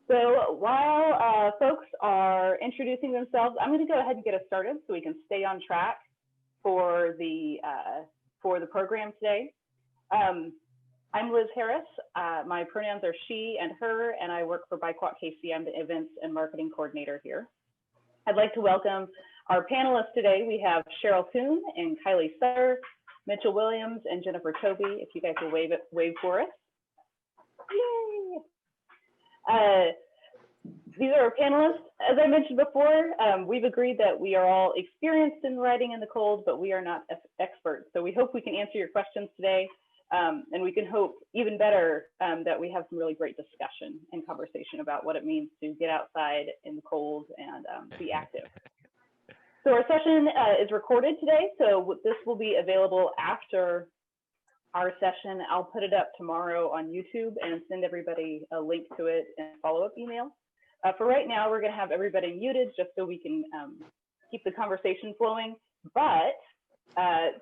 So while folks are introducing themselves, I'm going to go ahead and get us started so we can stay on track for the program today. I'm Liz Harris. My pronouns are she and her, and I work for Bike Walk KC. I'm the events and marketing coordinator here. I'd like to welcome our panelists today. We have Sheryl Kuhn and Kiley, Mitchell Williams, and Jennifer Toby. If you guys will wave for us. Yay! These are our panelists. As I mentioned before, we've agreed that we are all experienced in riding in the cold, but we are not experts. So we hope we can answer your questions today. And we can hope even better that we have some really great discussion and conversation about what it means to get outside in the cold and be active. So our session is recorded today. So this will be available after our session. I'll put it up tomorrow on YouTube and send everybody a link to it in a follow-up email. For right now, we're going to have everybody muted just so we can keep the conversation flowing, but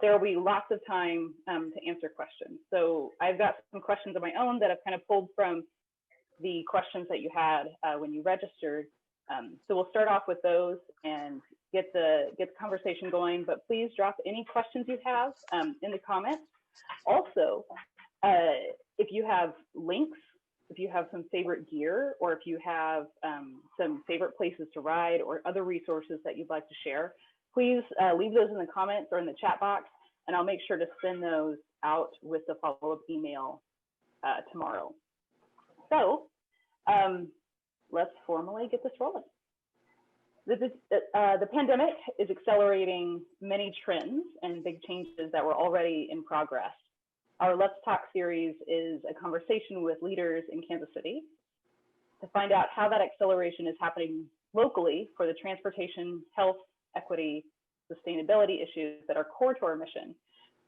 there will be lots of time to answer questions. So I've got some questions of my own that I've kind of pulled from the questions that you had when you registered. So we'll start off with those and get the conversation going, but please drop any questions you have in the comments. Also, if you have links, if you have some favorite gear, or if you have some favorite places to ride or other resources that you'd like to share, please leave those in the comments or in the chat box, and I'll make sure to send those out with the follow-up email tomorrow. So let's formally get this rolling. The pandemic is accelerating many trends and big changes that were already in progress. Our Let's Talk series is a conversation with leaders in Kansas City to find out how that acceleration is happening locally for the transportation, health, equity, sustainability issues that are core to our mission,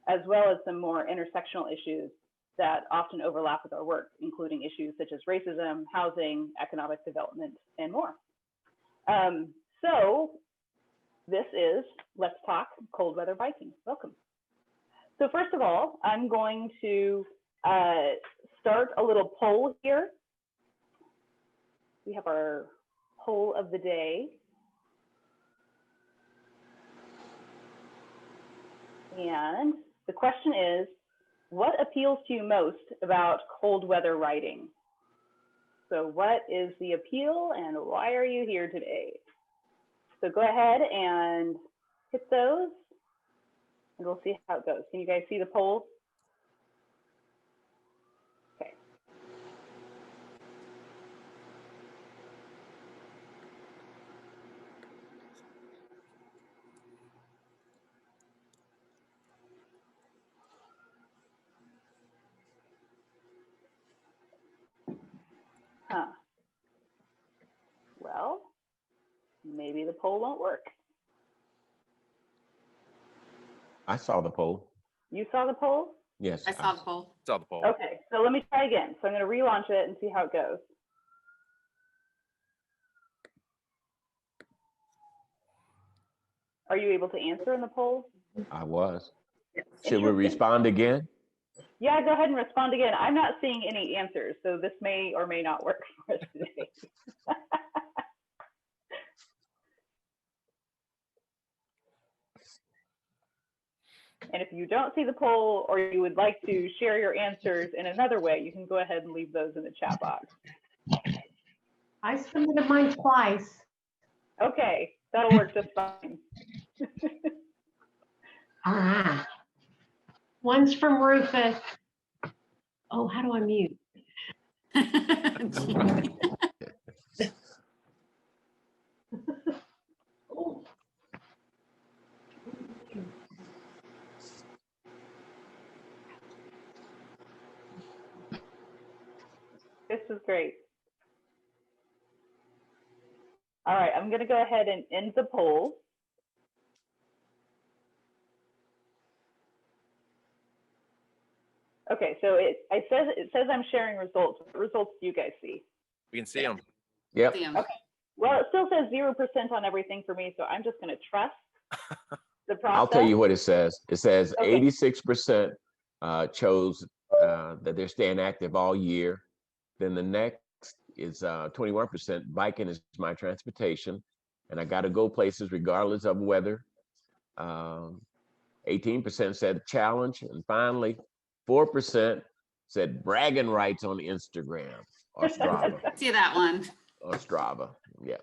as well as some more intersectional issues that often overlap with our work, including issues such as racism, housing, economic development, and more. So this is Let's Talk Cold Weather Biking. Welcome. So first of all, I'm going to start a little poll here. We have our poll of the day. And the question is, what appeals to you most about cold weather riding? So what is the appeal and why are you here today? So go ahead and hit those and we'll see how it goes. Can you guys see the poll? Okay. Huh. Well, maybe the poll won't work. I saw the poll. You saw the poll? Yes. I saw the poll. Saw the poll. Okay, so let me try again. So I'm going to relaunch it and see how it goes. Are you able to answer in the poll? I was. Should we respond again? Yeah, go ahead and respond again. I'm not seeing any answers, so this may or may not work for us today. And if you don't see the poll or you would like to share your answers in another way, you can go ahead and leave those in the chat box. I submitted mine twice. Okay, that'll work just fine. One's from Rufus. Oh, how do I mute? This is great. All right, I'm going to go ahead and end the poll. Okay, so it says I'm sharing results. What results do you guys see? We can see them. Yep. Okay. Well, it still says 0% on everything for me, so I'm just going to trust the process. I'll tell you what it says. It says Okay. 86% chose that they're staying active all year. Then the next is 21%. Biking is my transportation, and I got to go places regardless of weather. 18% said challenge, and finally, 4% said bragging rights on Instagram or Strava. See that one. Or Strava, yeah.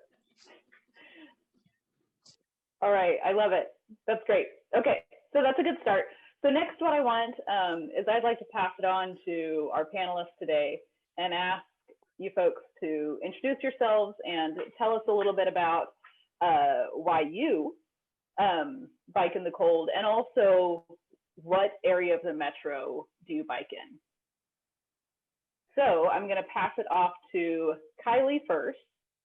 All right, I love it. That's great. Okay, so that's a good start. So next what I want is I'd like to pass it on to our panelists today and ask you folks to introduce yourselves and tell us a little bit about why you bike in the cold, and also what area of the metro do you bike in? So I'm gonna pass it off to Kiley first,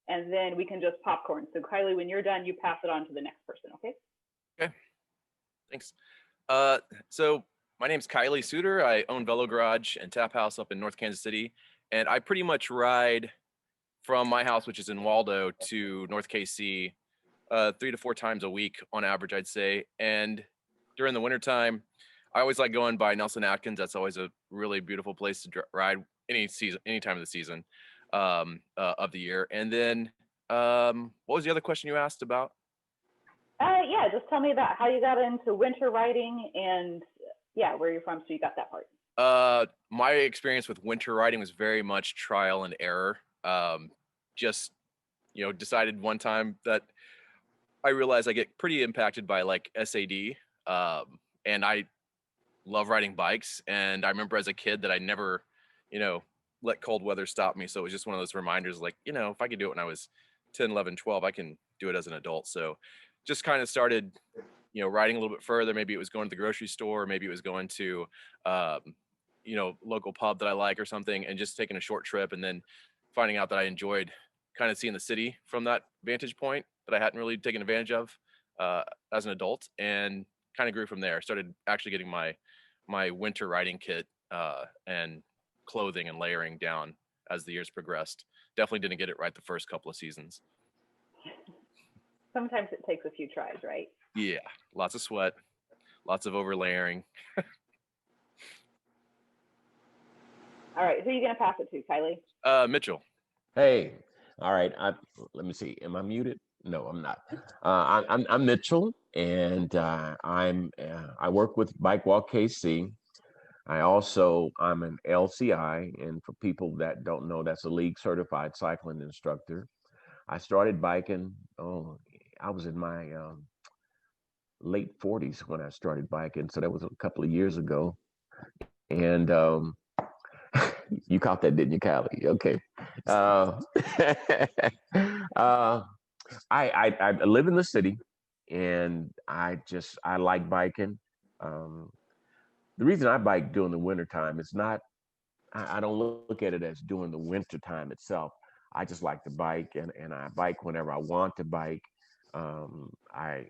and then we can just popcorn. So Kiley, when you're done, you pass it on to the next person, okay? Okay, thanks. So my name's Kiley Suter. I own Velo Garage and Tap House up in North Kansas City, and I pretty much ride from my house, which is in Waldo, to North KC 3 to 4 times a week on average, I'd say. And during the wintertime, I always like going by Nelson Atkins. That's always a really beautiful place to ride any time of the season of the year. And then what was the other question you asked about? Yeah, just tell me about how you got into winter riding and yeah, where you're from, so you got that part. My experience with winter riding was very much trial and error. Just, decided one time that I realized I get pretty impacted by like SAD, and I love riding bikes. And I remember as a kid that I never, let cold weather stop me. So it was just one of those reminders, like, if I could do it when I was 10, 11, 12, I can do it as an adult. So just kind of started, riding a little bit further. Maybe it was going to the grocery store, maybe it was going to, local pub that I like or something, and just taking a short trip, and then finding out that I enjoyed kind of seeing the city from that vantage point that I hadn't really taken advantage of as an adult, and kind of grew from there. Started actually getting my winter riding kit and clothing and layering down as the years progressed. Definitely didn't get it right the first couple of seasons. Sometimes it takes a few tries, right? Yeah, lots of sweat, lots of overlayering. All right, who are you gonna pass it to, Kiley? Mitchell. Hey, all right. Let me see. Am I muted? No, I'm not. I'm Mitchell, and I work with Bike Walk KC. I'm an LCI, and for people that don't know, that's a league certified cycling instructor. I started biking. I was in my late 40s when I started biking, so that was a couple of years ago. And you caught that, didn't you, Callie? Okay. I live in the city, and I like biking. The reason I bike during the wintertime is not, I don't look at it as doing the wintertime itself. I just like to bike, and I bike whenever I want to bike. I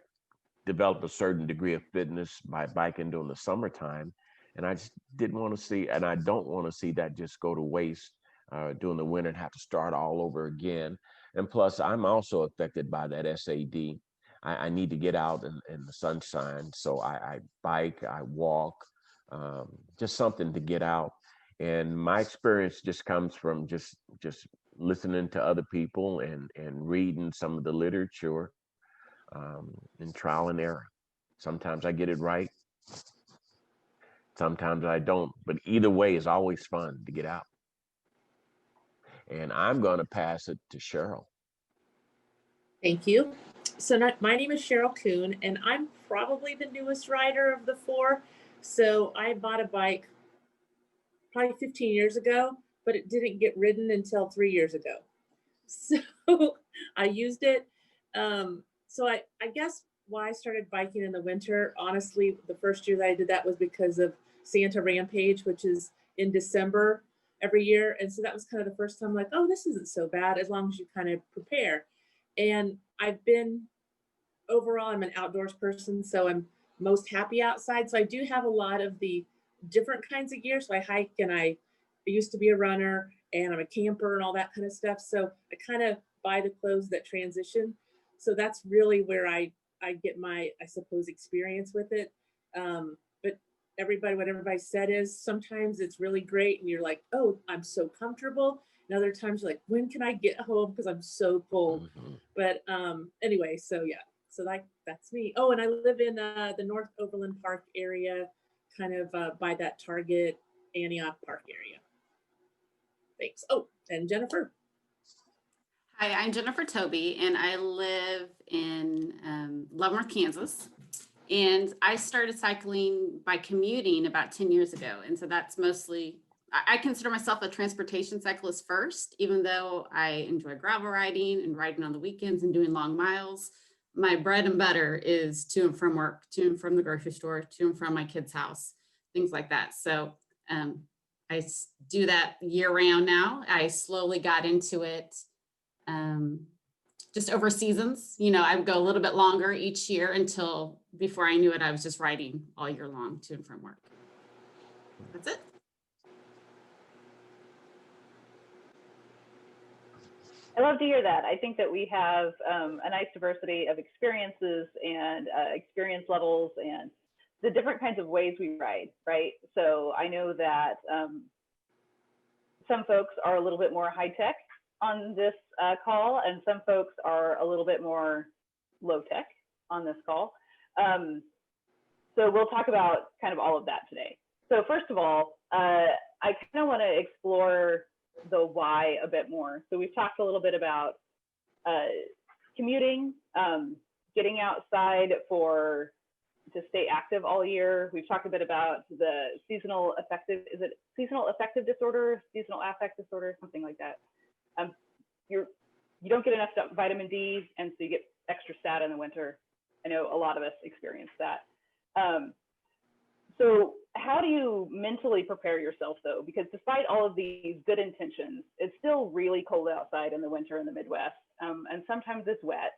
developed a certain degree of fitness by biking during the summertime, and I just didn't want to see, and I don't want to see that just go to waste during the winter and have to start all over again. And plus, I'm also affected by that SAD. I need to get out in the sunshine, so I bike, I walk, just something to get out. And my experience just comes from just listening to other people and reading some of the literature, and trial and error. Sometimes I get it right, sometimes I don't, but either way, it's always fun to get out. And I'm going to pass it to Cheryl. Thank you. So my name is Sheryl Kuhn, and I'm probably the newest rider of the 4. So I bought a bike probably 15 years ago, but it didn't get ridden until 3 years ago. So I used it. So I guess why I started biking in the winter, honestly, the first year that I did that was because of Santa Rampage, which is in December every year. And so that was kind of the first time, like, oh, this isn't so bad as long as you kind of prepare. And overall, I'm an outdoors person, so I'm most happy outside. So I do have a lot of the different kinds of gear. So I hike, and I used to be a runner, and I'm a camper and all that kind of stuff. So I kind of buy the clothes that transition. So that's really where I get my, I suppose, experience with it. But what everybody said is sometimes it's really great and you're like, oh, I'm so comfortable. And other times you're like, when can I get home? Because I'm so cold. But anyway, so yeah, so that's me. Oh, and I live in the North Overland Park area, kind of by that Target Antioch Park area. Thanks. Oh, and Jennifer. Hi, I'm Jennifer Toby, and I live in Leavenworth, Kansas. And I started cycling by commuting about 10 years ago. And so that's mostly, I consider myself a transportation cyclist first, even though I enjoy gravel riding and riding on the weekends and doing long miles. My bread and butter is to and from work, to and from the grocery store, to and from my kid's house, things like that. So I do that year round now. I slowly got into it just over seasons. You know, I would go a little bit longer each year until before I knew it, I was just riding all year long to and from work. That's it. I love to hear that. I think that we have a nice diversity of experiences and experience levels and the different kinds of ways we ride, right? So I know that some folks are a little bit more high tech on this call, and some folks are a little bit more low tech on this call. So we'll talk about kind of all of that today. So first of all, I kind of want to explore the why a bit more. So we've talked a little bit about commuting, getting outside to stay active all year. We've talked a bit about the seasonal affective disorder, seasonal affect disorder, something like that. You don't get enough vitamin D, and so you get extra sad in the winter. I know a lot of us experience that. So how do you mentally prepare yourself though? Because despite all of these good intentions, it's still really cold outside in the winter in the Midwest, and sometimes it's wet.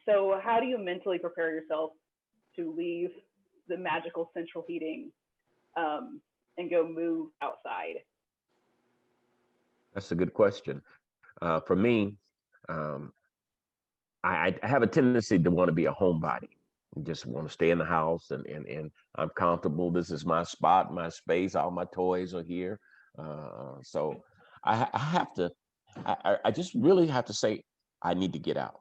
So how do you mentally prepare yourself to leave the magical central heating and go move outside? That's a good question. For me, I have a tendency to want to be a homebody. I just want to stay in the house and I'm comfortable. This is my spot, my space. All my toys are here. So I just really have to say, I need to get out.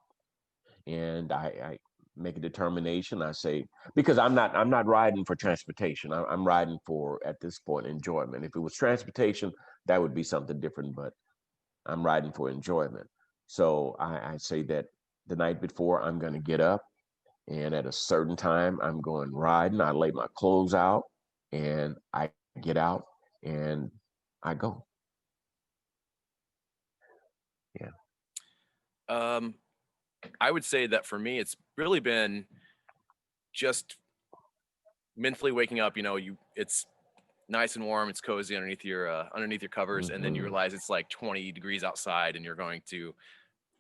And I make a determination. I say, because I'm not riding for transportation. I'm riding for, at this point, enjoyment. If it was transportation, that would be something different, but I'm riding for enjoyment. So I say that the night before, I'm going to get up, and at a certain time, I'm going riding. I lay my clothes out, and I get out, and I go. Yeah. I would say that for me, it's really been just mentally waking up. You know, it's nice and warm, it's cozy underneath your covers, and then you realize it's like 20 degrees outside, and you're going to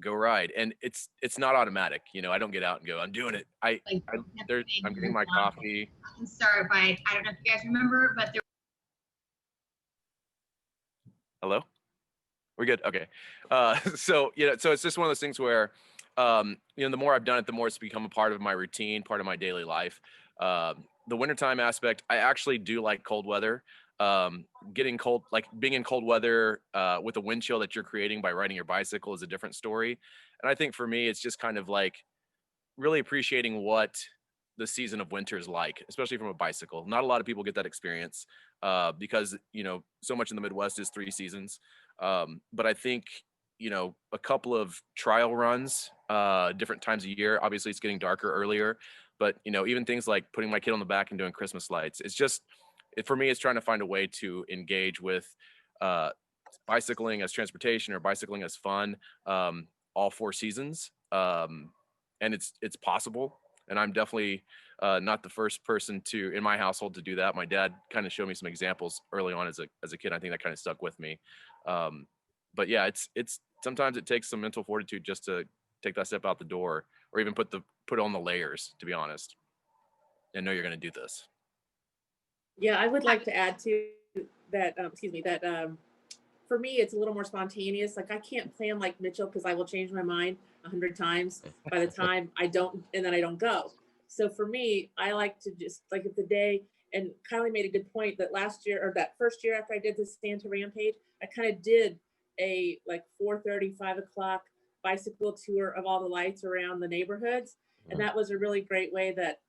go ride, and it's not automatic. You know, I don't get out and go, I'm doing it. I'm getting my coffee. I'm sorry, Mike. I don't know if you guys remember, but there. Hello? We're good. Okay. So so it's just one of those things where, the more I've done it, the more it's become a part of my routine, part of my daily life. The wintertime aspect, I actually do like cold weather. Getting cold, like being in cold weather with the wind chill that you're creating by riding your bicycle is a different story. And I think for me, it's just kind of like really appreciating what the season of winter is like, especially from a bicycle. Not a lot of people get that experience because, so much in the Midwest is 3 seasons. But I think, a couple of trial runs, different times a year, obviously it's getting darker earlier, but, even things like putting my kid on the back and doing Christmas lights, it's just, for me, it's trying to find a way to engage with bicycling as transportation or bicycling as fun, all 4 seasons. And it's possible. And I'm definitely not the first person in my household to do that. My dad kind of showed me some examples early on as a kid. I think that kind of stuck with me. But yeah, it's sometimes it takes some mental fortitude just to take that step out the door, or even put on the layers, to be honest, and know you're going to do this. Yeah, I would like to add to that, for me, it's a little more spontaneous. Like I can't plan like Mitchell because I will change my mind 100 times by the time I don't go. So for me, I like to just, like if the day And Kylie made a good point that last year, or that first year after I did the Santa Rampage, I kind of did a like 4:30, 5 o'clock bicycle tour of all the lights around the neighborhoods. And that was a really great way that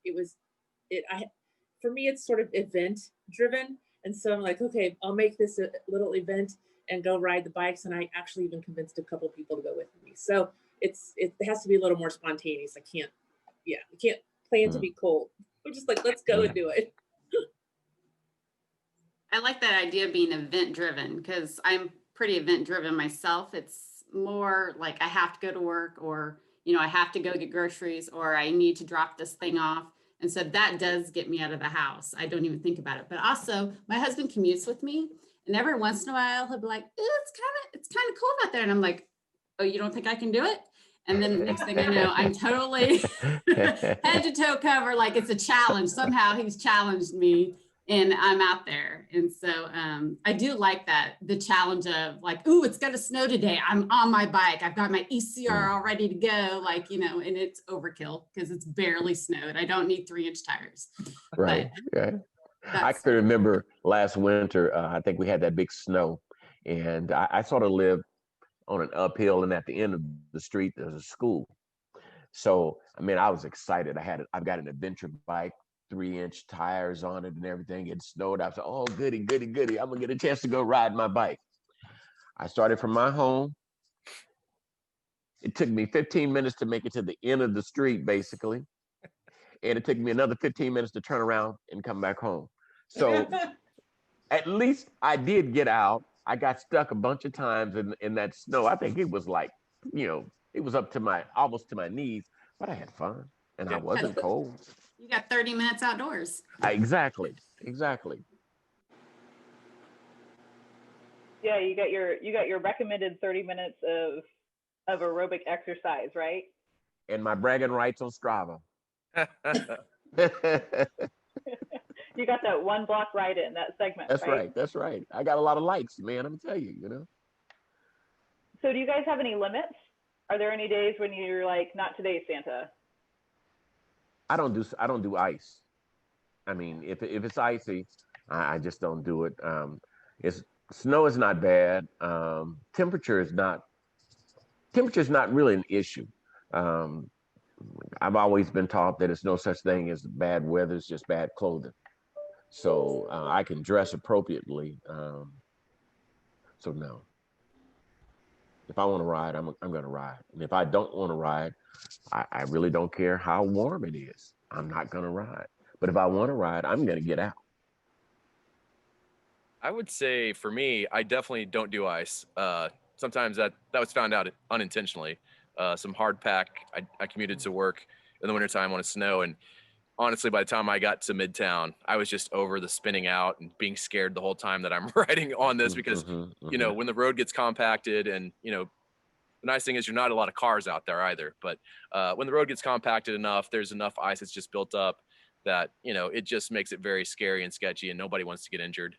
for me, it's sort of event driven. And so I'm like, okay, I'll make this a little event and go ride the bikes. And I actually even convinced a couple people to go with me. So it has to be a little more spontaneous. I can't plan to be cold. I'm just like, let's go and do it. I like that idea of being event driven because I'm pretty event driven myself. It's more like I have to go to work, or, I have to go get groceries, or I need to drop this thing off. And so that does get me out of the house. I don't even think about it. But also my husband commutes with me, and every once in a while he'll be like, it's kind of cold out there. And I'm like, oh, you don't think I can do it? And then the next thing I know, I'm totally head to toe cover. Like it's a challenge. Somehow he's challenged me and I'm out there. And so I do like that, the challenge of like, ooh, it's going to snow today. I'm on my bike. I've got my ECR all ready to go. Like, and it's overkill because it's barely snowed. I don't need 3-inch tires. Right. Right. I can remember last winter, I think we had that big snow, and I sort of lived on an uphill, and at the end of the street, there's a school. So, I was excited. I've got an adventure bike, 3-inch tires on it and everything. It snowed. I was like, oh, goody, goody, goody. I'm gonna get a chance to go ride my bike. I started from my home. It took me 15 minutes to make it to the end of the street, basically. And it took me another 15 minutes to turn around and come back home. So at least I did get out. I got stuck a bunch of times in that snow. I think it was like, it was up to almost to my knees, but I had fun and I wasn't cold. You got 30 minutes outdoors. Exactly. Yeah, you got your recommended 30 minutes of aerobic exercise, right? And my bragging rights on Strava. You got that 1 block ride in that segment. That's right. I got a lot of likes, man. I'm telling you, So do you guys have any limits? Are there any days when you're like, not today, Santa? I don't do ice. If it's icy, I just don't do it. Snow is not bad. Temperature is not really an issue. I've always been taught that there's no such thing as bad weather, it's just bad clothing. So I can dress appropriately. So no. If I want to ride, I'm going to ride. And if I don't want to ride, I really don't care how warm it is. I'm not going to ride. But if I want to ride, I'm going to get out. I would say for me, I definitely don't do ice. Sometimes that was found out unintentionally. Some hard pack. I commuted to work in the wintertime on a snow, and honestly, by the time I got to Midtown, I was just over the spinning out and being scared the whole time that I'm riding on this because, when the road gets compacted and, the nice thing is you're not a lot of cars out there either. But when the road gets compacted enough, there's enough ice that's just built up that, it just makes it very scary and sketchy and nobody wants to get injured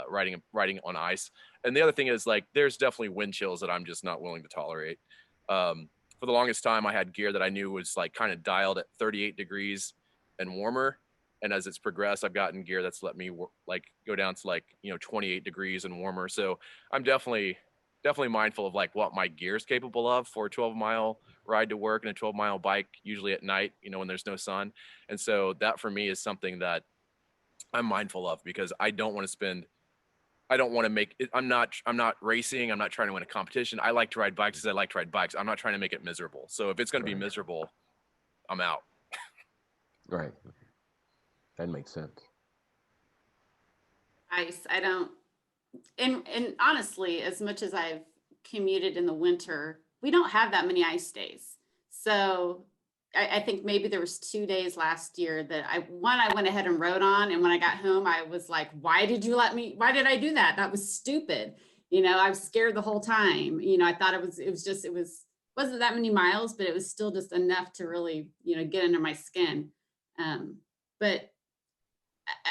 riding on ice. And the other thing is like, there's definitely wind chills that I'm just not willing to tolerate. For the longest time, I had gear that I knew was like kind of dialed at 38 degrees and warmer. And as it's progressed, I've gotten gear that's let me like go down to like, 28 degrees and warmer. So I'm definitely mindful of like what my gear is capable of for a 12-mile ride to work and a 12-mile bike, usually at night, when there's no sun. And so that for me is something that I'm mindful of because I don't want to make it. I'm not racing. I'm not trying to win a competition. I like to ride bikes because I like to ride bikes. I'm not trying to make it miserable. So if it's going to be miserable, I'm out. Right. That makes sense. Ice, I don't, and honestly, as much as I've commuted in the winter, we don't have that many ice days. So I think maybe there was 2 days last year that I went ahead and rode on. And when I got home, I was like, why did I do that? That was stupid. I was scared the whole time. I thought it wasn't that many miles, but it was still just enough to really, get under my skin. But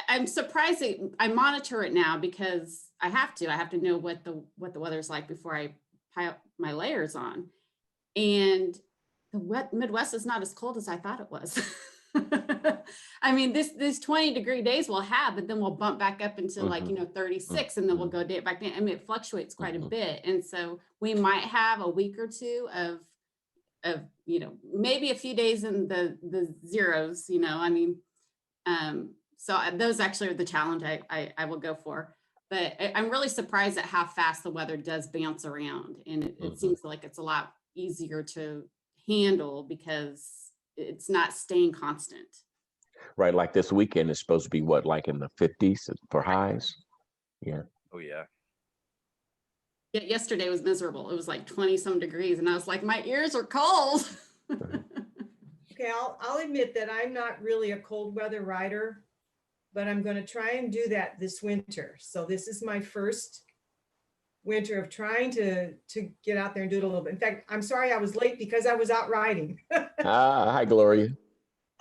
I'm surprised I monitor it now because I have to know what the weather's like before I pile my layers on. And the Midwest is not as cold as I thought it was. I mean, this 20-degree days we'll have, but then we'll bump back up into like, Mhm. 36, and then we'll go back down. I mean, it fluctuates quite a bit. And so we might have a week or two of, maybe a few days in the zeros, I mean, so those actually are the challenge I will go for. But I'm really surprised at how fast the weather does bounce around. And it seems like it's a lot easier to handle because it's not staying constant. Right, like this weekend is supposed to be what, like in the 50s for highs? Yeah. Oh yeah. Yet yesterday was miserable. It was like 20 some degrees. And I was like, my ears are cold. Okay, I'll admit that I'm not really a cold weather rider, but I'm going to try and do that this winter. So this is my first winter of trying to get out there and do it a little bit. In fact, I'm sorry I was late because I was out riding. Hi, Gloria.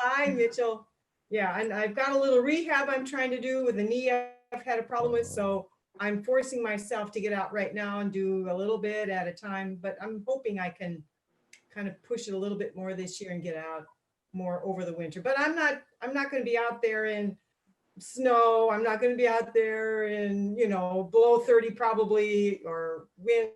Hi, Mitchell. Yeah, and I've got a little rehab I'm trying to do with a knee I've had a problem with. So I'm forcing myself to get out right now and do a little bit at a time, but I'm hoping I can kind of push it a little bit more this year and get out more over the winter. But I'm not going to be out there in snow. I'm not going to be out there in, below 30 probably, or wind.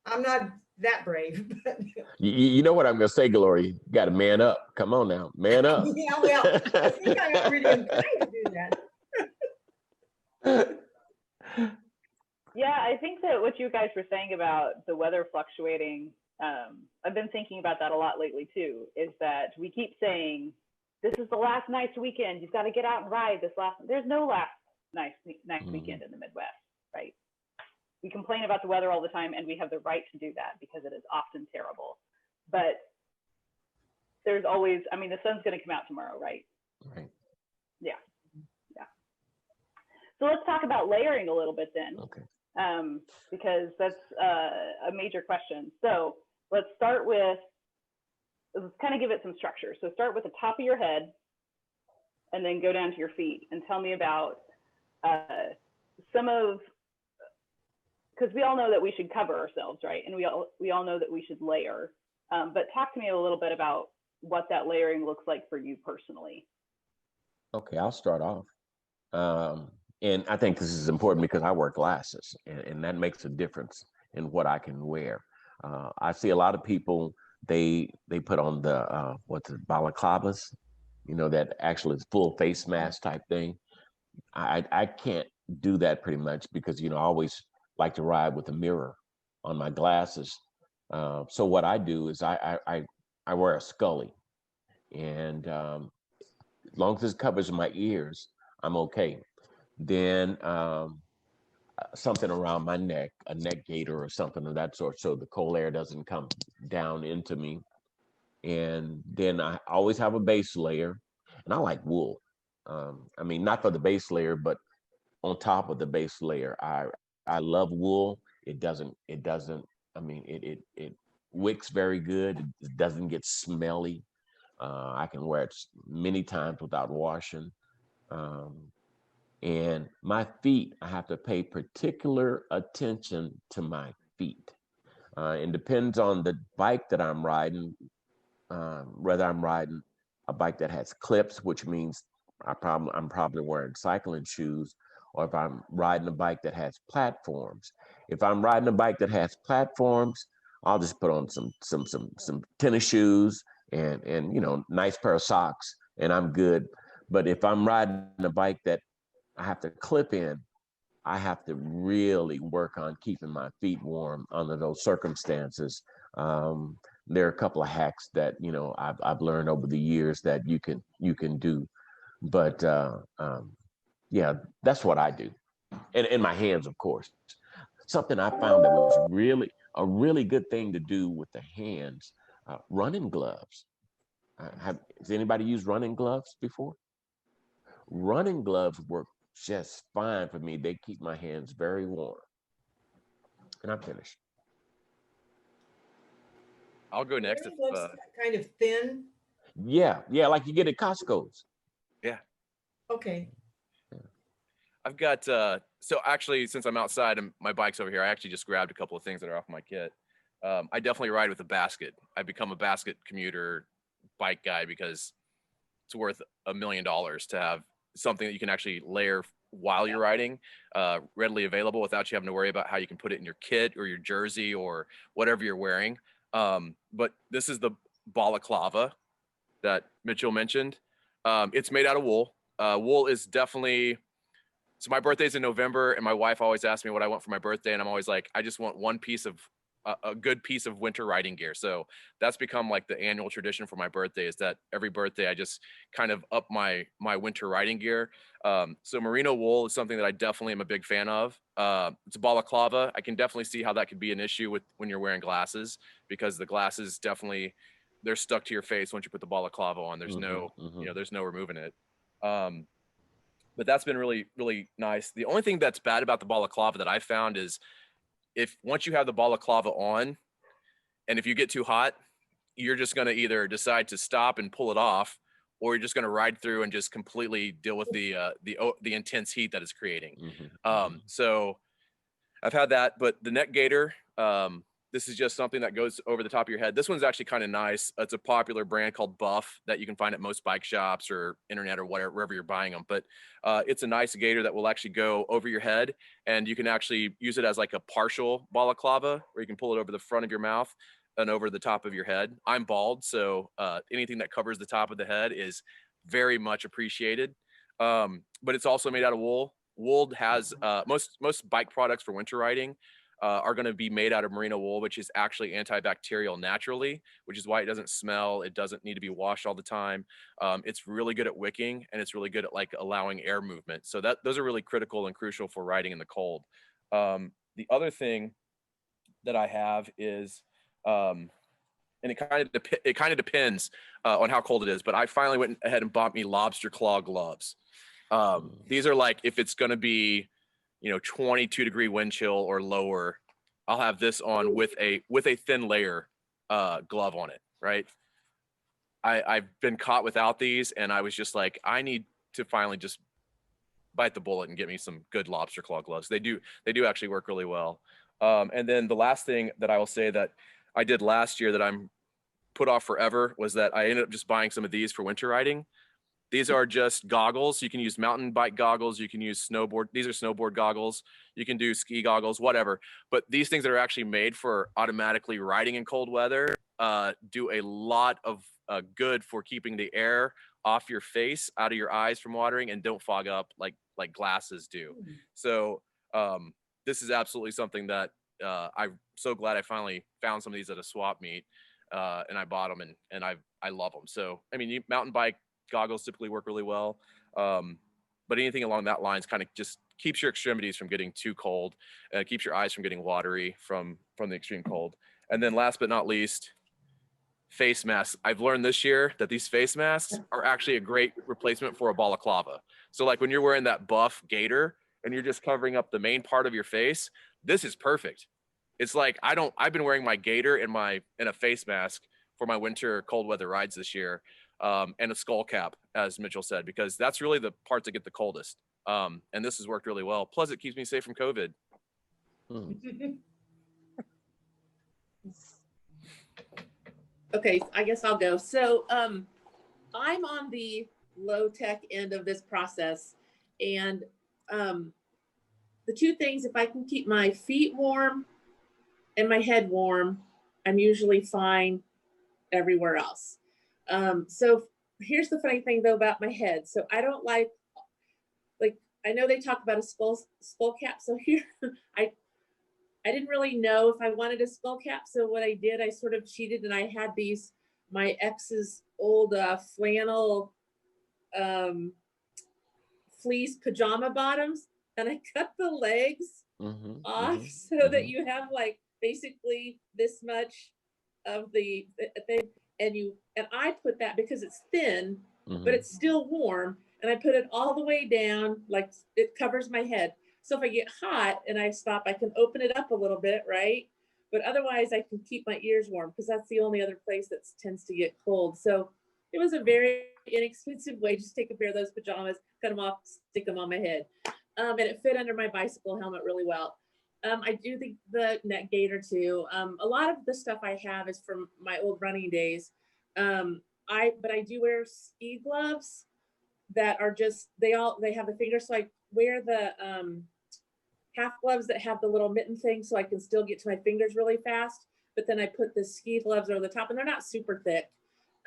I'm not that brave. But You know what I'm going to say, Gloria? You got to man up. Come on now, man up. yeah, well, I think I already am trying to do that. Yeah, I think that what you guys were saying about the weather fluctuating, I've been thinking about that a lot lately too, is that we keep saying, this is the last nice weekend. You've got to get out and ride this there's no last nice weekend in the Midwest, right? We complain about the weather all the time, and we have the right to do that because it is often terrible. But there's always, the sun's going to come out tomorrow, right? Right. Yeah. So let's talk about layering a little bit then. Okay. Because that's a major question. So let's kind of give it some structure. So start with the top of your head and then go down to your feet and tell me about because we all know that we should cover ourselves, right? And we all know that we should layer. But talk to me a little bit about what that layering looks like for you personally. Okay, I'll start off. And I think this is important because I wear glasses, and that makes a difference in what I can wear. I see a lot of people, they put on the balaclavas, that actually is full face mask type thing. I can't do that pretty much because I always like to ride with a mirror on my glasses. So what I do is I wear a Scully, and as long as it covers my ears, I'm okay. Then something around my neck, a neck gaiter or something of that sort, so the cold air doesn't come down into me. And then I always have a base layer, and I like wool. Not for the base layer, but on top of the base layer, I love wool. It wicks very good. It doesn't get smelly. I can wear it many times without washing. And my feet, I have to pay particular attention to my feet. It depends on the bike that I'm riding, whether I'm riding a bike that has clips, which means I'm probably wearing cycling shoes, or if I'm riding a bike that has platforms. If I'm riding a bike that has platforms, I'll just put on some tennis shoes and nice pair of socks, and I'm good. But if I'm riding a bike that I have to clip in, I have to really work on keeping my feet warm under those circumstances. There are a couple of hacks that I've learned over the years that you can do, but yeah, that's what I do. And in my hands, of course. Something I found that was really a really good thing to do with the hands, running gloves. Has anybody used running gloves before? Running gloves work just fine for me. They keep my hands very warm. And I'm finished. I'll go next. Looks kind of thin. Yeah, like you get at Costco's. Yeah. Okay. I've got so actually, since I'm outside and my bike's over here, I actually just grabbed a couple of things that are off my kit. I definitely ride with a basket. I've become a basket commuter bike guy because it's worth $1 million to have something that you can actually layer while you're riding, readily available without you having to worry about how you can put it in your kit or your jersey or whatever you're wearing. But this is the Balaclava that Mitchell mentioned. It's made out of wool. Wool is definitely, so my birthday's in November, and my wife always asks me what I want for my birthday, and I'm always like, I just want one piece of a good piece of winter riding gear. So that's become like the annual tradition for my birthday, is that every birthday I just kind of up my winter riding gear. So merino wool is something that I definitely am a big fan of. It's a balaclava. I can definitely see how that could be an issue with when you're wearing glasses, because the glasses definitely, they're stuck to your face once you put the balaclava on. There's no, you know, there's no removing it. But that's been really, really nice. The only thing that's bad about the balaclava that I found is, if once you have the balaclava on, and if you get too hot, you're just going to either decide to stop and pull it off, or you're just going to ride through and just completely deal with the intense heat that it's creating. So I've had that, but the neck gaiter, this is just something that goes over the top of your head. This one's actually kind of nice. It's a popular brand called Buff that you can find at most bike shops or internet or whatever, wherever you're buying them. But it's a nice gaiter that will actually go over your head, and you can actually use it as like a partial balaclava, where you can pull it over the front of your mouth and over the top of your head. I'm bald, so anything that covers the top of the head is very much appreciated. But it's also made out of wool. Wool has most bike products for winter riding are going to be made out of merino wool, which is actually antibacterial naturally, which is why it doesn't smell. It doesn't need to be washed all the time. It's really good at wicking, and it's really good at like allowing air movement. So those are really critical and crucial for riding in the cold. The other thing that I have is, and it kind of depends on how cold it is, but I finally went ahead and bought me Lobster claw gloves. These are like, if it's going to be, 22-degree wind chill or lower, I'll have this on with a thin layer glove on it, right? I've been caught without these, and I was just like, I need to finally just bite the bullet and get me some good lobster claw gloves. They do actually work really well. And then the last thing that I will say that I did last year that I'm put off forever was that I ended up just buying some of these for winter riding. These are just goggles. You can use mountain bike goggles. You can use snowboard. These are snowboard goggles. You can do ski goggles, whatever. But these things that are actually made for automatically riding in cold weather do a lot of good for keeping the air off your face, out of your eyes from watering, and don't fog up like glasses do. So this is absolutely something that I'm so glad I finally found some of these at a swap meet, and I bought them, and I love them. So, I mean, mountain bike goggles typically work really well, but anything along that lines kind of just keeps your extremities from getting too cold, keeps your eyes from getting watery from the extreme cold. And then last but not least, face masks. I've learned this year that these face masks are actually a great replacement for a balaclava. So like when you're wearing that buff gaiter and you're just covering up the main part of your face, this is perfect. It's like I've been wearing my gaiter in a face mask for my winter cold weather rides this year. And a skull cap, as Mitchell said, because that's really the parts that get the coldest. And this has worked really well. Plus, it keeps me safe from COVID. Okay, I guess I'll go. So I'm on the low tech end of this process. And the two things, if I can keep my feet warm and my head warm, I'm usually fine everywhere else. So here's the funny thing though about my head. So I don't like I know they talk about a skull cap. So here I didn't really know if I wanted a skull cap. So what I did, I sort of cheated, and I had my ex's old flannel fleece pajama bottoms, and I cut the legs off so that you have like basically this much of the thing. And I put that because it's thin, but it's still warm. And I put it all the way down, like it covers my head. So if I get hot and I stop, I can open it up a little bit, right? But otherwise I can keep my ears warm, because that's the only other place that tends to get cold. So it was a very inexpensive way. Just take a pair of those pajamas, cut them off, stick them on my head. And it fit under my bicycle helmet really well. I do the neck gaiter too. A lot of the stuff I have is from my old running days. but I do wear ski gloves that are just, they have the fingers. So I wear the half gloves that have the little mitten thing so I can still get to my fingers really fast. But then I put the ski gloves over the top, and they're not super thick.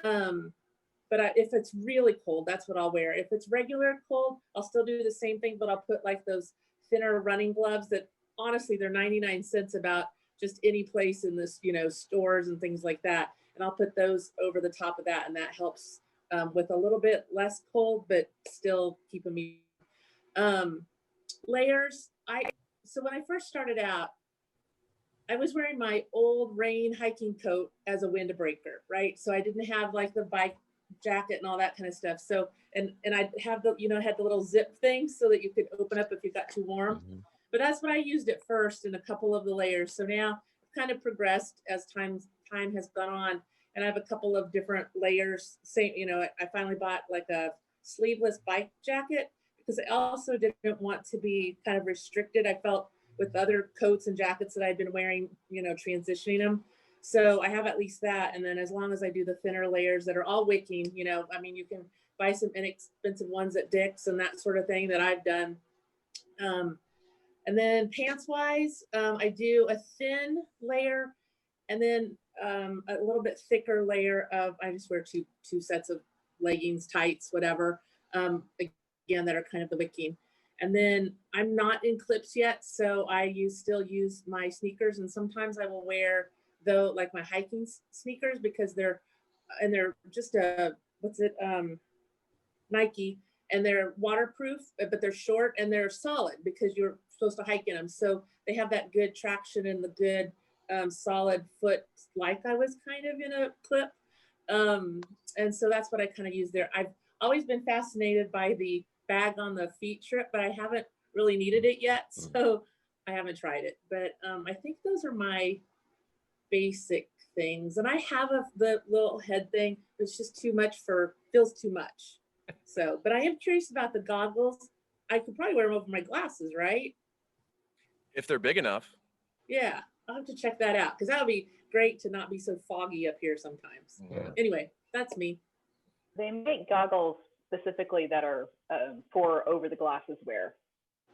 But if it's really cold, that's what I'll wear. If it's regular cold, I'll still do the same thing, but I'll put like those thinner running gloves that honestly, they're 99 cents about just any place in this, stores and things like that. And I'll put those over the top of that, and that helps with a little bit less cold, but still keeping me. Layers. So when I first started out, I was wearing my old rain hiking coat as a windbreaker, right? So I didn't have like the bike jacket and all that kind of stuff. So, and I'd have the, had the little zip thing so that you could open up if you got too warm. Mm-hmm. But that's what I used at first in a couple of the layers. So now I've kind of progressed as time has gone on, and I have a couple of different layers. Same, I finally bought like a sleeveless bike jacket because I also didn't want to be kind of restricted. I felt with other coats and jackets that I'd been wearing, transitioning them. So I have at least that. And then as long as I do the thinner layers that are all wicking, you can buy some inexpensive ones at Dick's and that sort of thing that I've done. And then pants wise, I do a thin layer and then a little bit thicker layer of, I just wear two sets of leggings, tights, whatever, again, that are kind of the wicking. And then I'm not in clips yet, so I still use my sneakers, and sometimes I will wear like my hiking sneakers because they're just Nike, and they're waterproof, but they're short and they're solid because you're supposed to hike in them. So they have that good traction and the good solid foot, like I was kind of in a clip. And so that's what I kind of use there. I've always been fascinated by the bag on the feet strip, but I haven't really needed it yet. So I haven't tried it, but I think those are my basic things. And I have the little head thing. It's just too much feels too much. So, but I am curious about the goggles. I could probably wear them over my glasses, right? If they're big enough. Yeah, I'll have to check that out because that would be great to not be so foggy up here sometimes. Yeah. Anyway, that's me. They make goggles specifically that are for over the glasses wear.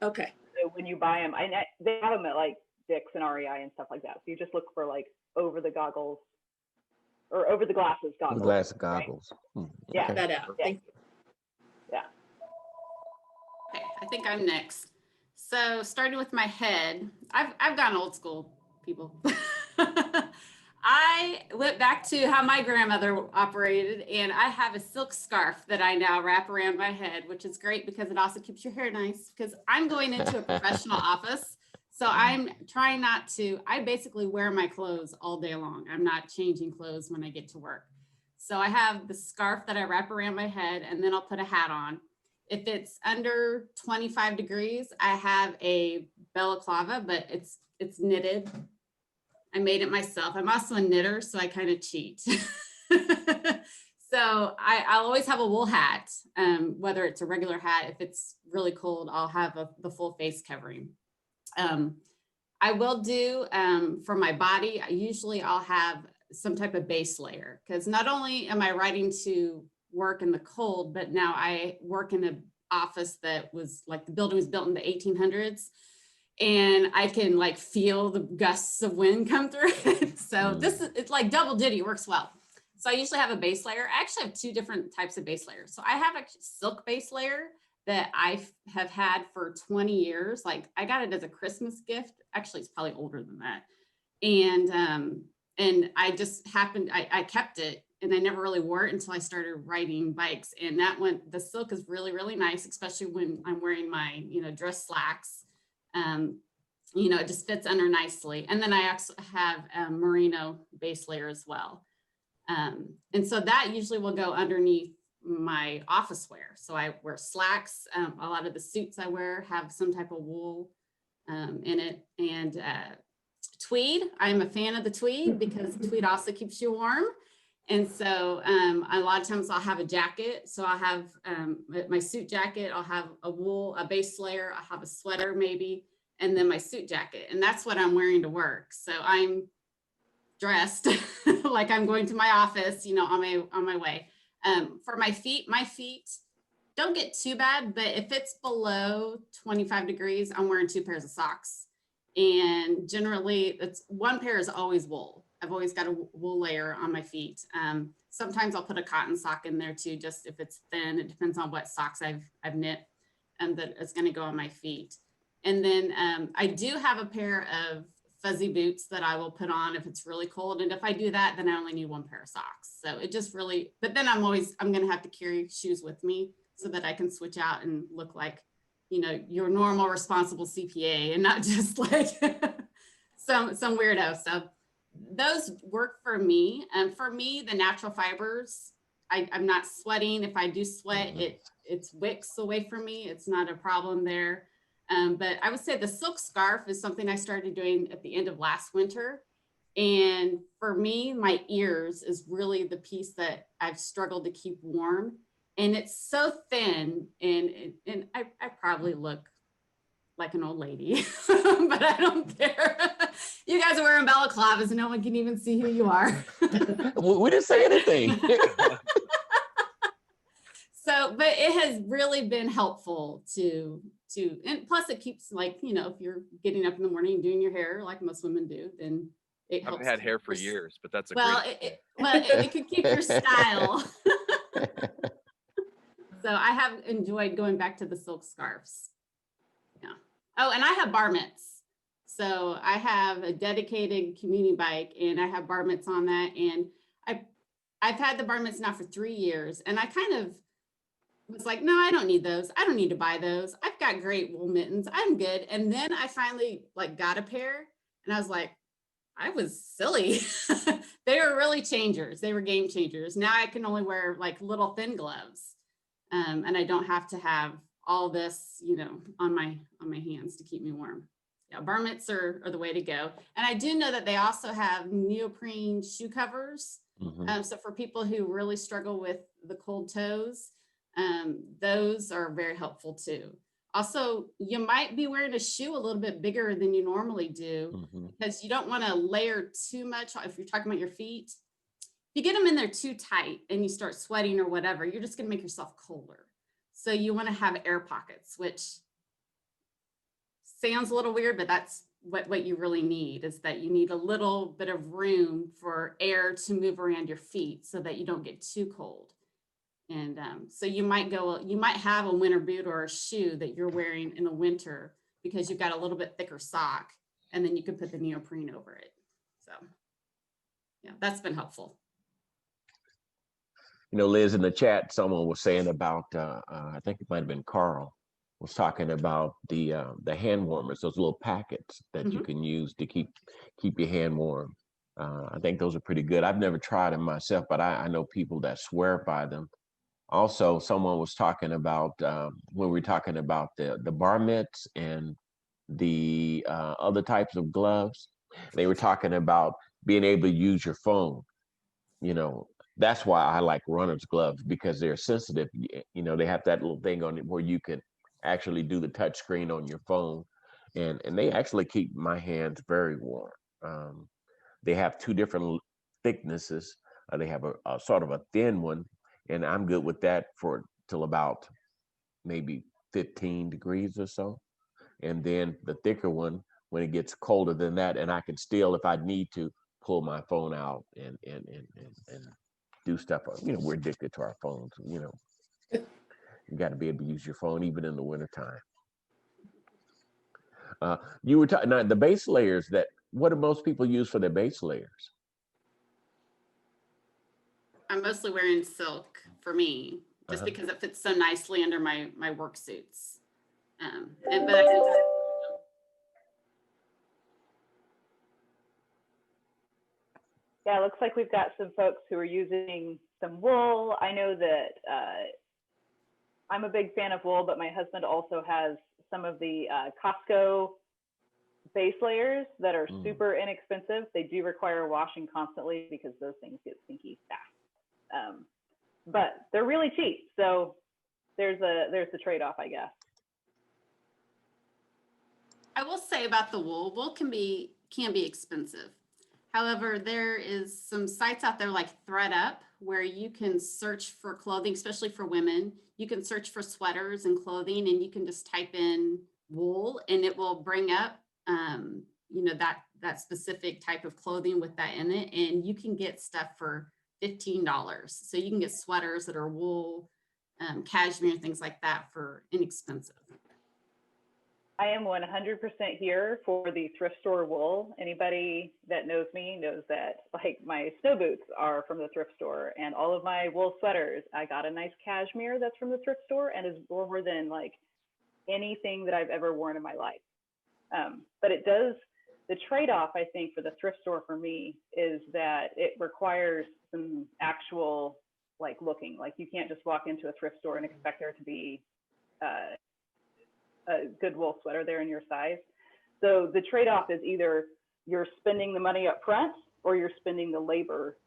Okay. So when you buy them, they have them at like Dick's and REI and stuff like that. So you just look for like over the goggles or over the glasses goggles. Glass goggles. Right? Yeah. Check that out. Yeah. Thank you. Yeah. Okay, I think I'm next. So starting with my head, I've gone old school, people. I went back to how my grandmother operated, and I have a silk scarf that I now wrap around my head, which is great because it also keeps your hair nice, because I'm going into a professional office. So I'm trying not to, I basically wear my clothes all day long. I'm not changing clothes when I get to work. So I have the scarf that I wrap around my head, and then I'll put a hat on. If it's under 25 degrees, I have a balaclava, but it's knitted. I made it myself. I'm also a knitter, so I kind of cheat. So I'll always have a wool hat, whether it's a regular hat. If it's really cold, I'll have the full face covering. I will do, for my body, I'll have some type of base layer, because not only am I riding to work in the cold, but now I work in an office that was like, the building was built in the 1800s. And I can like feel the gusts of wind come through it. So it's like double duty, works well. So I usually have a base layer. I actually have two different types of base layers. So I have a silk base layer that I have had for 20 years. Like I got it as a Christmas gift. Actually, it's probably older than that. And I just happened, I kept it, and I never really wore it until I started riding bikes. And the silk is really, really nice, especially when I'm wearing my, dress slacks. It just fits under nicely. And then I also have a merino base layer as well. And so that usually will go underneath my office wear. So I wear slacks. A lot of the suits I wear have some type of wool in it. And tweed, I'm a fan of the tweed because tweed also keeps you warm. And so a lot of times I'll have a jacket. So I'll have my suit jacket, I'll have a base layer, I'll have a sweater maybe, and then my suit jacket. And that's what I'm wearing to work. So I'm dressed like I'm going to my office, on my way. For my feet don't get too bad, but if it's below 25 degrees, I'm wearing 2 pairs of socks. And generally one pair is always wool. I've always got a wool layer on my feet. Sometimes I'll put a cotton sock in there too, just if it's thin. It depends on what socks I've knit and that it's going to go on my feet. And then I do have a pair of fuzzy boots that I will put on if it's really cold. And if I do that, then I only need 1 pair of socks. So it just really, but then I'm going to have to carry shoes with me so that I can switch out and look like, you know, your normal responsible CPA and not just like some weirdo. So those work for me. And for me, the natural fibers, I'm not sweating. If I do sweat, it's wicks away from me. It's not a problem there. But I would say the silk scarf is something I started doing at the end of last winter. And for me, my ears is really the piece that I've struggled to keep warm. And it's so thin, and I probably look like an old lady, but I don't care. You guys are wearing balaclavas and no one can even see who you are. We didn't say anything. So, but it has really been helpful to, and plus it keeps, like, you know, if you're getting up in the morning and doing your hair like most women do, then it helps. I haven't had hair for years, but that's a well, great. it could keep your style. So I have enjoyed going back to the silk scarves. Yeah. Oh, and I have bar mitts. So I have a dedicated commuting bike and I have bar mitts on that. And I've had the bar mitts now for 3 years. And I kind of was like, no, I don't need those. I don't need to buy those. I've got great wool mittens. I'm good. And then I finally like got a pair and I was like, I was silly. They were really changers. They were game changers. Now I can only wear like little thin gloves. And I don't have to have all this, you know, on my hands to keep me warm. Yeah, bar mitts are the way to go. And I do know that they also have neoprene shoe covers. So for people who really struggle with the cold toes, those are very helpful too. Also, you might be wearing a shoe a little bit bigger than you normally do because you don't want to layer too much. If you're talking about your feet, if you get them in there too tight and you start sweating or whatever, you're just going to make yourself colder. So you want to have air pockets, which sounds a little weird, but that's what you really need, is that you need a little bit of room for air to move around your feet so that you don't get too cold. And so you might have a winter boot or a shoe that you're wearing in the winter because you've got a little bit thicker sock, and then you can put the neoprene over it. So yeah, that's been helpful. You know, Liz, in the chat, someone was saying about, I think it might have been Carl, was talking about the hand warmers, those little packets that you can use to keep your hand warm. I think those are pretty good. I've never tried them myself, but I know people that swear by them. Also, someone was talking about, when we were talking about the bar mitts and the other types of gloves, they were talking about being able to use your phone. You know, that's why I like runner's gloves, because they're sensitive. You know, they have that little thing on it where you can actually do the touch screen on your phone, and they actually keep my hands very warm. They have 2 different thicknesses. They have a sort of a thin one, and I'm good with that for till about maybe 15 degrees or so. And then the thicker one, when it gets colder than that, and I can still, if I need to, pull my phone out and do stuff. You know, we're addicted to our phones. You know, you got to be able to use your phone even in the wintertime. You were talking now the base layers. What do most people use for their base layers? I'm mostly wearing silk for me, just because it fits so nicely under my work suits. Yeah, it looks like we've got some folks who are using some wool. I know that I'm a big fan of wool, but my husband also has some of the Costco base layers that are super inexpensive. They do require washing constantly because those things get stinky fast. But they're really cheap. So there's the trade-off, I guess. I will say about the wool can be expensive. However, there is some sites out there like ThreadUp where you can search for clothing, especially for women. You can search for sweaters and clothing, and you can just type in wool, and it will bring up, you know, that specific type of clothing with that in it, and you can get stuff for $15. So you can get sweaters that are wool, cashmere, things like that for inexpensive. I am 100% here for the thrift store wool. Anybody that knows me knows that, like, my snow boots are from the thrift store, and all of my wool sweaters, I got a nice cashmere that's from the thrift store and is warmer than like anything that I've ever worn in my life. But it does, the trade-off, I think, for the thrift store for me is that it requires some actual like looking. Like, you can't just walk into a thrift store and expect there to be a good wool sweater there in your size. So the trade-off is either you're spending the money up front or you're spending the labor,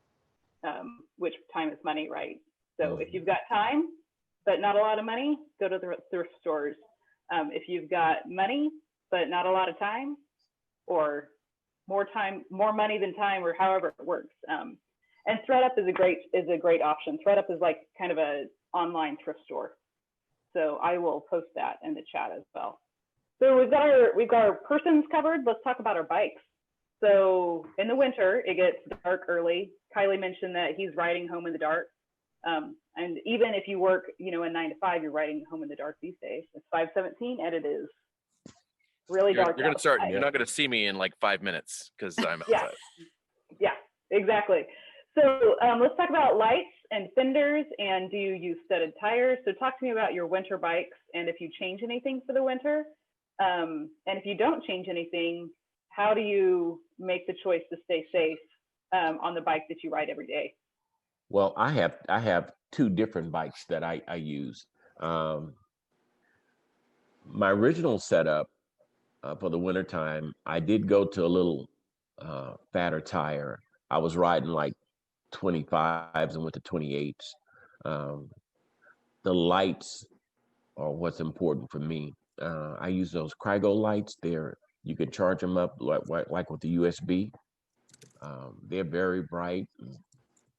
which time is money, right? So if you've got time, but not a lot of money, go to the thrift stores. If you've got money, but not a lot of time, or more money than time, or however it works. And ThredUp is a great option. ThredUp is like kind of a online thrift store. So I will post that in the chat as well. So we've got our persons covered. Let's talk about our bikes. So in the winter, it gets dark early. Kiley mentioned that he's riding home in the dark. And even if you work, you know, a 9 to 5, you're riding home in the dark these days. It's 5:17 and it is really dark. You're gonna start. You're not gonna see me in like 5 minutes because I'm outside. Yeah, exactly. So let's talk about lights and fenders, and do you use studded tires? So talk to me about your winter bikes and if you change anything for the winter. And if you don't change anything, how do you make the choice to stay safe on the bike that you ride every day? Well, I have two different bikes that I use. My original setup for the wintertime, I did go to a little fatter tire. I was riding like 25s and went to 28s. The lights are what's important for me. I use those Cryogo lights. You can charge them up like with the USB. They're very bright,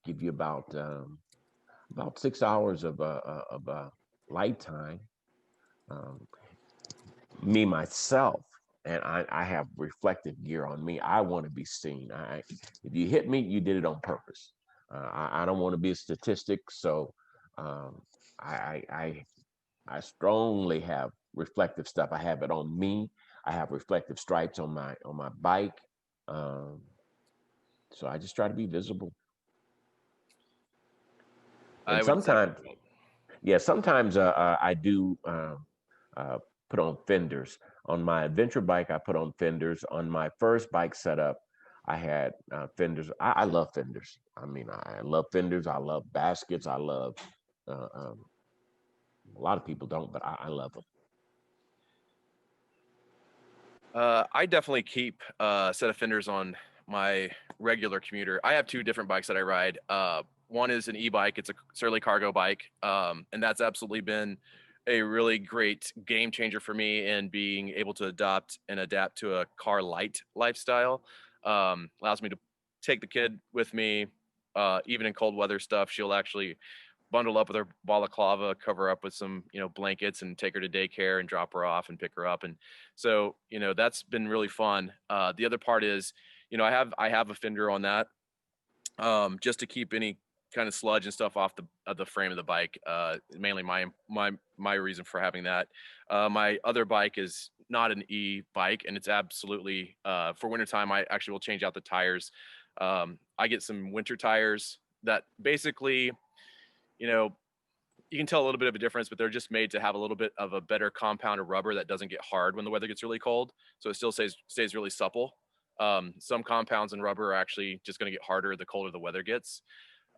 give you about 6 hours of light time. Me myself, and I have reflective gear on me. I want to be seen. If you hit me, you did it on purpose. I don't want to be a statistic, so I strongly have reflective stuff. I have it on me. I have reflective stripes on my bike. So I just try to be visible. And sometimes I do put on fenders. On my adventure bike, I put on fenders. On my first bike setup, I had fenders. I love fenders. I mean, I love fenders. I love baskets. I love, a lot of people don't, but I love them. I definitely keep a set of fenders on my regular commuter. I have two different bikes that I ride. One is an e-bike. It's a Surly cargo bike. And that's absolutely been a really great game changer for me in being able to adopt and adapt to a car light lifestyle. Allows me to take the kid with me, even in cold weather stuff. She'll actually bundle up with her balaclava, cover up with some, blankets, and take her to daycare and drop her off and pick her up. And so, that's been really fun. The other part is, I have a fender on that, just to keep any kind of sludge and stuff off the frame of the bike. Mainly my reason for having that. My other bike is not an e-bike, and it's absolutely for wintertime. I actually will change out the tires. I get some winter tires that basically, you can tell a little bit of a difference, but they're just made to have a little bit of a better compound of rubber that doesn't get hard when the weather gets really cold. So it still stays really supple. Some compounds in rubber are actually just going to get harder the colder the weather gets.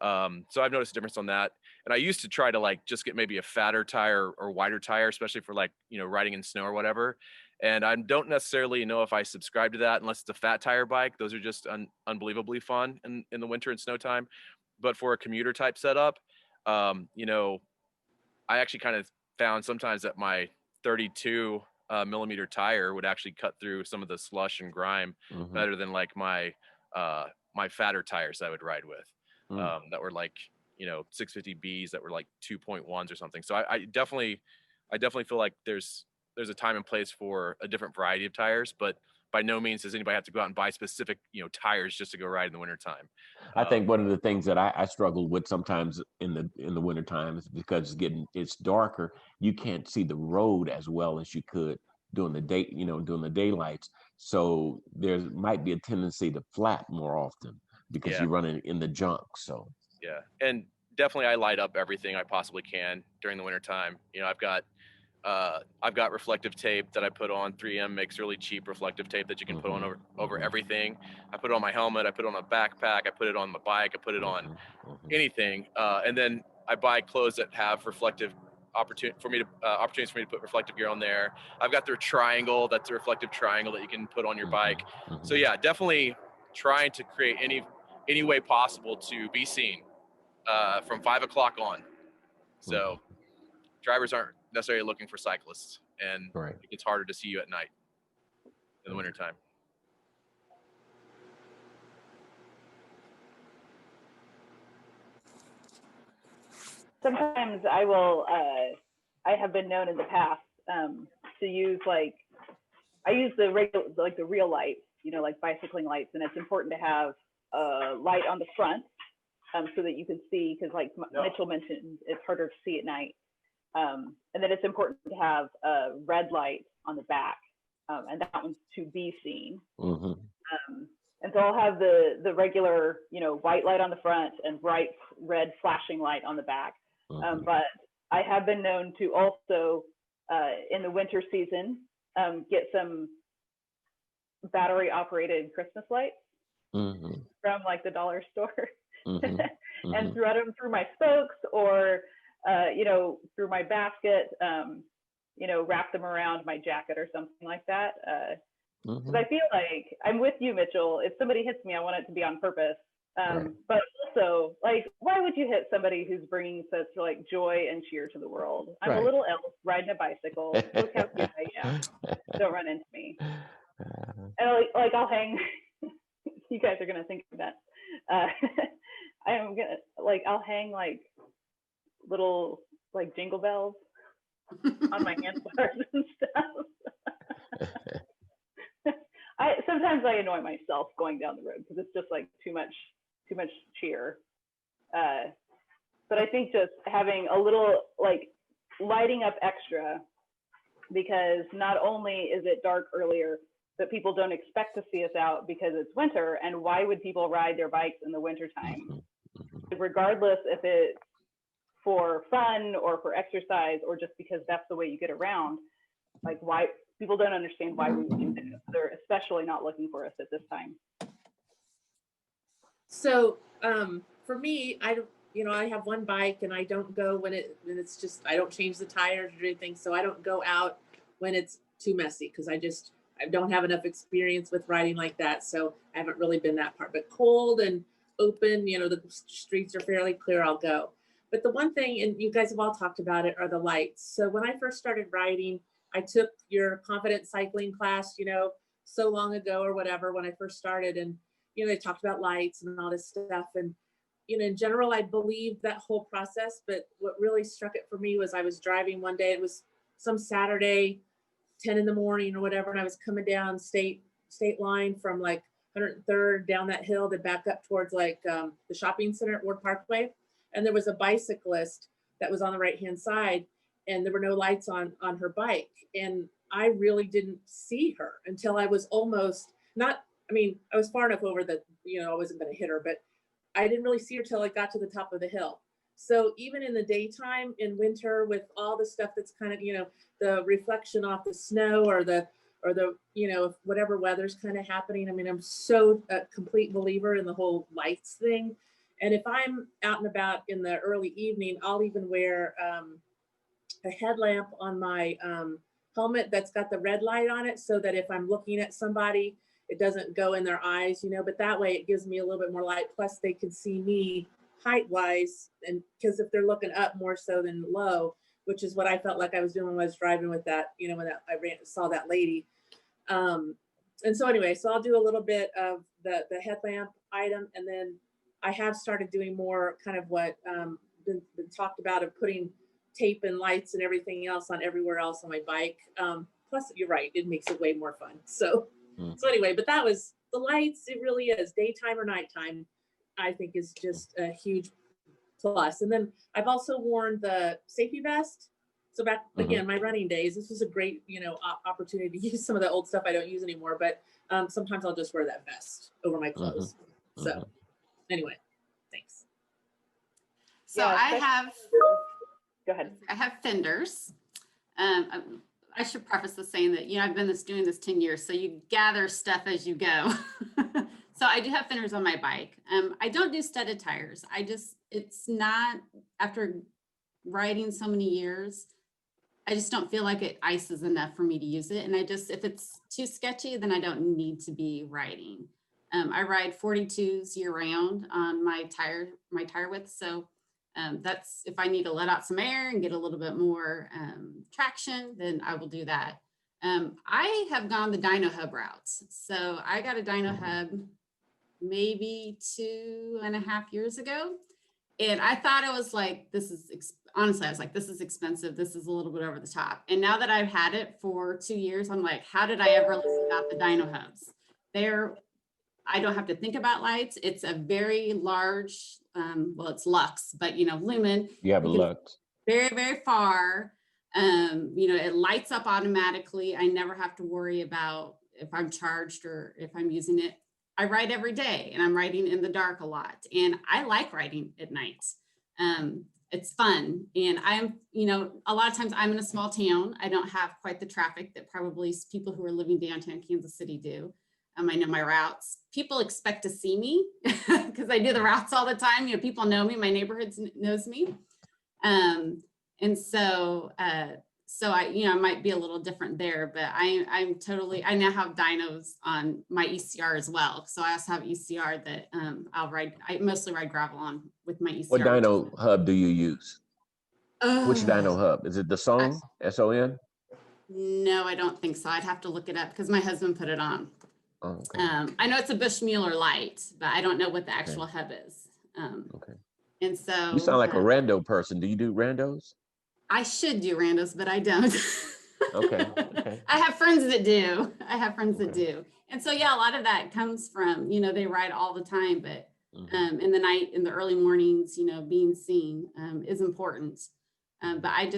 So I've noticed a difference on that. And I used to try to just get maybe a fatter tire or wider tire, especially for riding in snow or whatever. And I don't necessarily know if I subscribe to that unless it's a fat tire bike. Those are just unbelievably fun in the winter and snow time. But for a commuter type setup, I actually kind of found sometimes that my 32 millimeter tire would actually cut through some of the slush and grime better than my fatter tires I would ride with. That were 650Bs that were like 2.1s or something. So I definitely feel like there's a time and place for a different variety of tires, but by no means does anybody have to go out and buy specific, tires just to go ride in the wintertime. I think one of the things that I struggle with sometimes in the winter time is because it's darker. You can't see the road as well as you could during the day, during the daylights. So there might be a tendency to flap more often because Yeah. you're running in the junk. So Yeah, and definitely I light up everything I possibly can during the wintertime. I've got reflective tape that I put on. 3M makes really cheap reflective tape that you can put on over everything. I put it on my helmet, I put it on a backpack, I put it on my bike, I put it on anything. And then I buy clothes that have reflective opportunities for me to put reflective gear on there. I've got their triangle, that's a reflective triangle that you can put on your bike. So yeah, definitely trying to create any way possible to be seen from 5 o'clock on. So drivers aren't necessarily looking for cyclists, and it gets harder to see you at night in the wintertime. Sometimes I have been known in the past to use I use the regular, like the real lights, like bicycling lights, and it's important to have a light on the front so that you can see, because like Mitchell mentioned, it's harder to see at night. And then it's important to have a red light on the back, and that one's to be seen. And so I'll have the regular, white light on the front and bright red flashing light on the back. But I have been known to also, in the winter season, get some battery operated Christmas lights from like the dollar store and thread them through my spokes or, through my basket, wrap them around my jacket or something like that. Because I feel like I'm with you, Mitchell. If somebody hits me, I want it to be on purpose. But also, like, why would you hit somebody who's bringing such like joy and cheer to the world? I'm a little elf riding a bicycle. Look how cute I am. Don't run into me. And like I'll hang. You guys are gonna think of that. I'll hang like little like jingle bells on my handlebars and stuff. Sometimes I annoy myself going down the road because it's just like too much cheer. But I think just having a little like lighting up extra, because not only is it dark earlier, but people don't expect to see us out because it's winter. And why would people ride their bikes in the wintertime? Regardless if it's for fun or for exercise or just because that's the way you get around, like why people don't understand why we would do this. They're especially not looking for us at this time. So for me, I have one bike and I don't go when it's just, I don't change the tires or anything. So I don't go out when it's too messy because I don't have enough experience with riding like that. So I haven't really been that part, but cold and open, the streets are fairly clear, I'll go. But the one thing, and you guys have all talked about it, are the lights. So when I first started riding, I took your confident cycling class, so long ago or whatever, when I first started, and, they talked about lights and all this stuff. And, in general, I believed that whole process, but what really struck it for me was I was driving one day, it was some Saturday, 10 in the morning or whatever. And I was coming down state line from like 103rd down that hill to back up towards like the shopping center at Ward Parkway. And there was a bicyclist that was on the right-hand side and there were no lights on her bike. And I really didn't see her until I was I was far enough over that, I wasn't going to hit her, but I didn't really see her till I got to the top of the hill. So even in the daytime in winter with all the stuff that's kind of, the reflection off the snow or the, whatever weather's kind of happening. I mean, I'm so a complete believer in the whole lights thing. And if I'm out and about in the early evening, I'll even wear a headlamp on my helmet that's got the red light on it so that if I'm looking at somebody, it doesn't go in their eyes, but that way it gives me a little bit more light. Plus they can see me height wise. And because if they're looking up more so than low, which is what I felt like I was doing when I was driving with that, when I saw that lady. And so anyway, so I'll do a little bit of the headlamp item. And then I have started doing more kind of what been talked about, of putting tape and lights and everything else on everywhere else on my bike. Plus, you're right, it makes it way more fun. So anyway, but that was the lights. It really is, daytime or nighttime, I think is just a huge plus. And then I've also worn the safety vest. So back again, my running days, this was a great, opportunity to use some of the old stuff I don't use anymore. But sometimes I'll just wear that vest over my clothes. So anyway, thanks. So Yeah, go ahead. I have fenders. I should preface this saying that, I've been doing this 10 years, so you gather stuff as you go. So I do have fenders on my bike. I don't do studded tires. It's not, after riding so many years, I just don't feel like it ices enough for me to use it. And if it's too sketchy, then I don't need to be riding. I ride 42s year round on my tire width. So that's, if I need to let out some air and get a little bit more traction, then I will do that. I have gone the dyno hub routes. So I got a dyno hub maybe 2.5 years ago. And I thought it was like, honestly, I was like, this is expensive. This is a little bit over the top. And now that I've had it for 2 years, I'm like, how did I ever live without the dyno hubs? I don't have to think about lights. It's a very large, well, it's lux, but lumen. You have a lux. Very, very far. It lights up automatically. I never have to worry about if I'm charged or if I'm using it. I ride every day, and I'm riding in the dark a lot. And I like riding at night. It's fun. And a lot of times I'm in a small town. I don't have quite the traffic that probably people who are living downtown Kansas City do. I know my routes. People expect to see me because I do the routes all the time. People know me. My neighborhood knows me. And so I might be a little different there, but I now have dynos on my ECR as well. So I also have ECR that I mostly ride gravel on with my ECR. What dyno hub do you use? Which dyno hub? Is it the SON? SON? No, I don't think so. I'd have to look it up because my husband put it on. Oh, okay. I know it's a Bushmuller light, but I don't know what the actual hub is. Okay. And so You sound like a rando person. Do you do randos? I should do randos, but I don't. Okay. I have friends that do. That do. And so, yeah, a lot of that comes from, they ride all the time, but in the night, in the early mornings, being seen is important. But I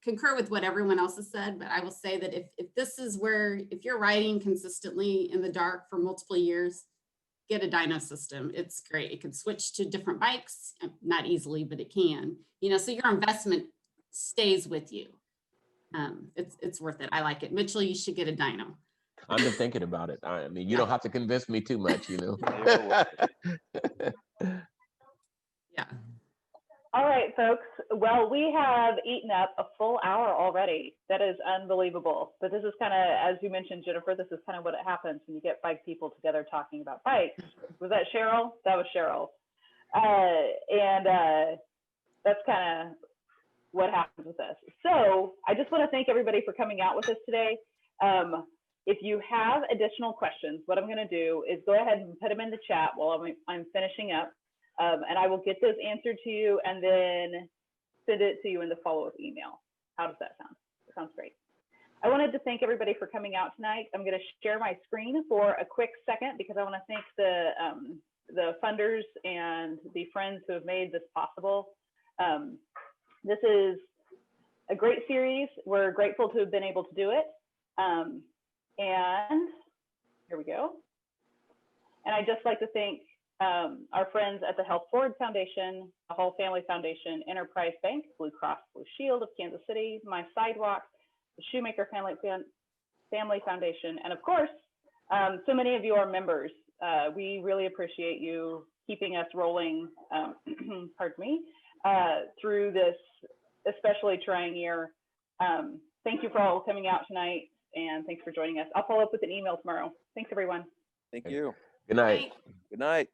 concur with what everyone else has said, but I will say that if you're riding consistently in the dark for multiple years, get a dyno system. It's great. It can switch to different bikes, not easily, but it can, so your investment stays with you. It's worth it. I like it. Mitchell, you should get a dyno. I've been thinking about it. I mean, you don't have to convince me too much, Yeah. All right, folks. Well, we have eaten up a full hour already. That is unbelievable. But this is kind of, as you mentioned, Jennifer, this is kind of what happens when you get bike people together talking about bikes. Was that Cheryl? That was Cheryl. And that's kind of what happens with us. So I just want to thank everybody for coming out with us today. If you have additional questions, what I'm going to do is go ahead and put them in the chat while I'm finishing up. And I will get those answered to you and then send it to you in the follow-up email. How does that sound? That sounds great. I wanted to thank everybody for coming out tonight. I'm going to share my screen for a quick second because I want to thank the funders and the friends who have made this possible. This is a great series. We're grateful to have been able to do it. And here we go. And I'd just like to thank our friends at the Health Forward Foundation, the Whole Family Foundation, Enterprise Bank, Blue Cross Blue Shield of Kansas City, My Sidewalk, the Shoemaker Family Foundation, and of course, so many of you are members. We really appreciate you keeping us rolling, pardon me, through this especially trying year. Thank you for all coming out tonight, and thanks for joining us. I'll follow up with an email tomorrow. Thanks, everyone. Thank you. Good night. Good night.